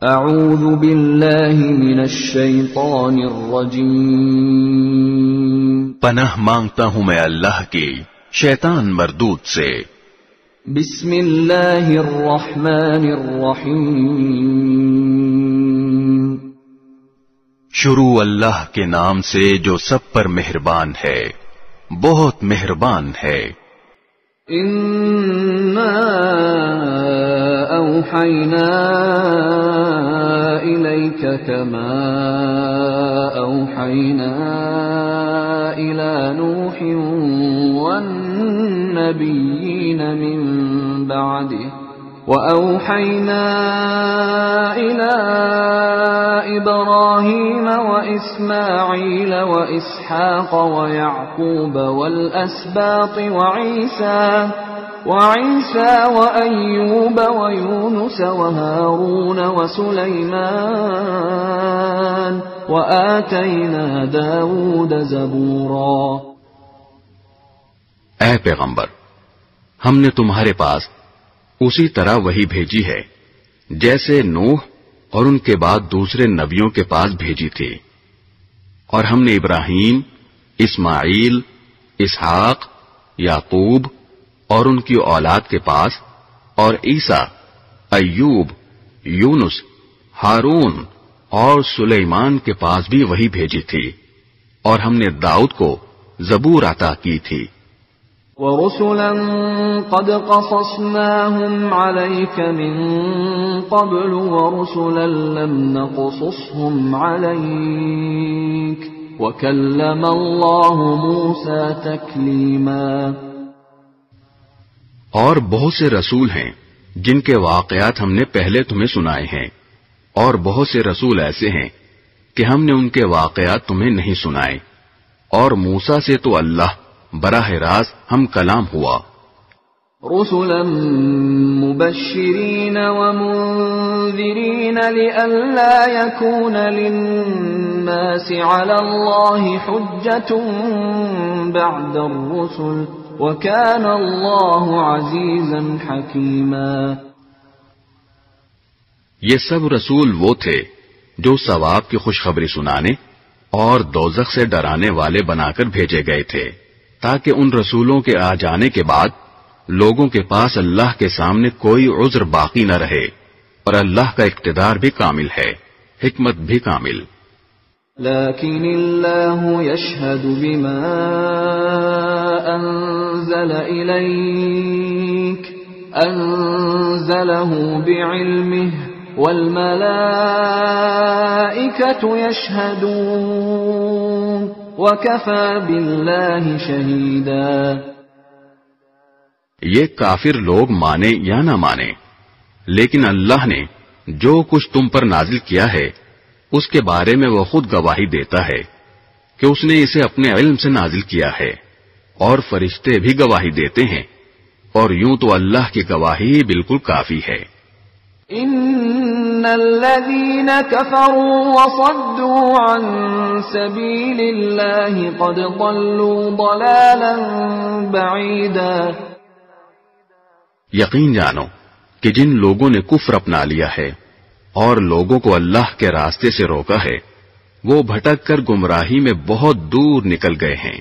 اعوذ باللہ من الشیطان الرجیم پناہ مانگتا ہوں میں اللہ کی شیطان مردود سے۔ بسم اللہ الرحمن الرحیم شروع اللہ کے نام سے جو سب پر مہربان ہے، بہت مہربان ہے۔ اِنَّا أوحينا إليك كما أوحينا إلى نوح والنبيين من بعده وأوحينا إلى إبراهيم وإسماعيل وإسحاق ويعقوب والأسباط وعيسى وأيوب ويونس وهارون وسليمان وآتينا داود زبورا۔ اے پیغمبر، ہم نے تمہارے پاس اسی طرح وحی بھیجی ہے جیسے نوح اور ان کے بعد دوسرے نبیوں کے پاس بھیجی تھی، اور ہم نے ابراہیم، اسماعیل، اسحاق، یعقوب اور ان کی اولاد کے پاس، اور عیسیٰ، ایوب، یونس، ہارون اور سلیمان کے پاس بھی وہی بھیجی تھی، اور ہم نے داؤد کو زبور عطا کی تھی۔ وَرُسُلًا قَدْ قَصَصْنَاهُمْ عَلَيْكَ مِن قَبْلُ وَرُسُلًا لَّمْ نَقْصُصْهُمْ عَلَيْكَ وَكَلَّمَ اللَّهُ مُوسَىٰ تَكْلِيمًا۔ اور بہت سے رسول ہیں جن کے واقعات ہم نے پہلے تمہیں سنائے ہیں، اور بہت سے رسول ایسے ہیں کہ ہم نے ان کے واقعات تمہیں نہیں سنائے، اور موسیٰ سے تو اللہ براہ راست ہم کلام ہوا۔ رسلا مبشرین ومنذرین لئلا یکون للناس علی اللہ حجۃ بعد الرسل وَكَانَ اللَّهُ عَزِيزًا حَكِيمًا۔ یہ سب رسول وہ تھے جو ثواب کی خوشخبری سنانے اور دوزخ سے ڈرانے والے بنا کر بھیجے گئے تھے، تاکہ ان رسولوں کے آ جانے کے بعد لوگوں کے پاس اللہ کے سامنے کوئی عذر باقی نہ رہے، اور اللہ کا اقتدار بھی کامل ہے، حکمت بھی کامل۔ لیکن اللہ یشہد بما انزل الیک انزلہ بعلمہ والملائکۃ یشہدون وکفی باللہ شہیدا۔ یہ کافر لوگ مانے یا نہ مانے، لیکن اللہ نے جو کچھ تم پر نازل کیا ہے اس کے بارے میں وہ خود گواہی دیتا ہے کہ اس نے اسے اپنے علم سے نازل کیا ہے، اور فرشتے بھی گواہی دیتے ہیں، اور یوں تو اللہ کی گواہی بالکل کافی ہے۔ ان الذين كفروا وصدوا عن سبيل الله قد ضلوا ضلالا بعيدا۔ یقین جانو کہ جن لوگوں نے کفر اپنا لیا ہے اور لوگوں کو اللہ کے راستے سے روکا ہے، وہ بھٹک کر گمراہی میں بہت دور نکل گئے ہیں۔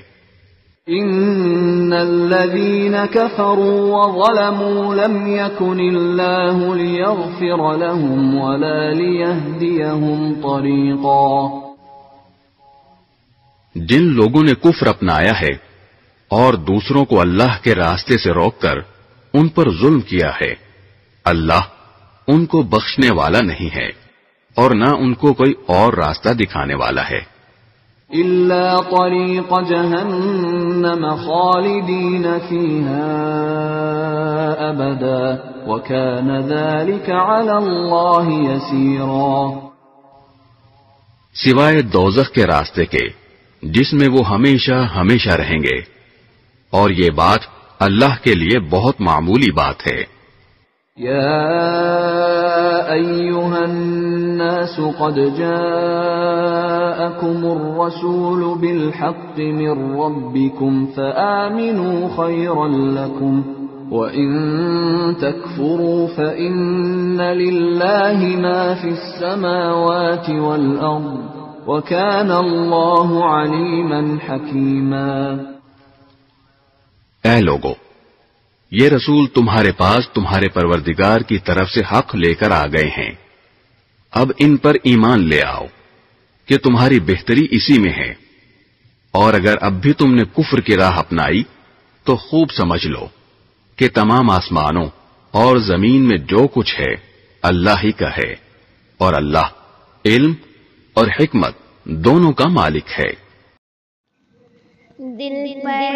ان الذين كفروا وظلموا لم يكن الله ليغفر لهم ولا ليهديهم طريقا۔ جن لوگوں نے کفر اپنایا ہے اور دوسروں کو اللہ کے راستے سے روک کر ان پر ظلم کیا ہے، اللہ ان کو بخشنے والا نہیں ہے اور نہ ان کو کوئی اور راستہ دکھانے والا ہے۔ الا طریق جہنم خالدین فیہا ابدا وکان ذلک علی اللہ یسیرا۔ سوائے دوزخ کے راستے کے جس میں وہ ہمیشہ ہمیشہ رہیں گے، اور یہ بات اللہ کے لیے بہت معمولی بات ہے۔ یا ایھا الناس قد جاءکم الرسول بالحق من ربکم فآمنوا خیرا لکم وَإِن تَكْفُرُوا فَإِنَّ لِلَّهِ مَا فِي السَّمَاوَاتِ وَالْأَرْضِ وَكَانَ اللَّهُ عَلِيمًا حَكِيمًا۔ اے لوگو، یہ رسول تمہارے پاس تمہارے پروردگار کی طرف سے حق لے کر آ گئے ہیں، اب ان پر ایمان لے آؤ کہ تمہاری بہتری اسی میں ہے، اور اگر اب بھی تم نے کفر کی راہ اپنائی تو خوب سمجھ لو کہ تمام آسمانوں اور زمین میں جو کچھ ہے اللہ ہی کا ہے، اور اللہ علم اور حکمت دونوں کا مالک ہے۔ دل پر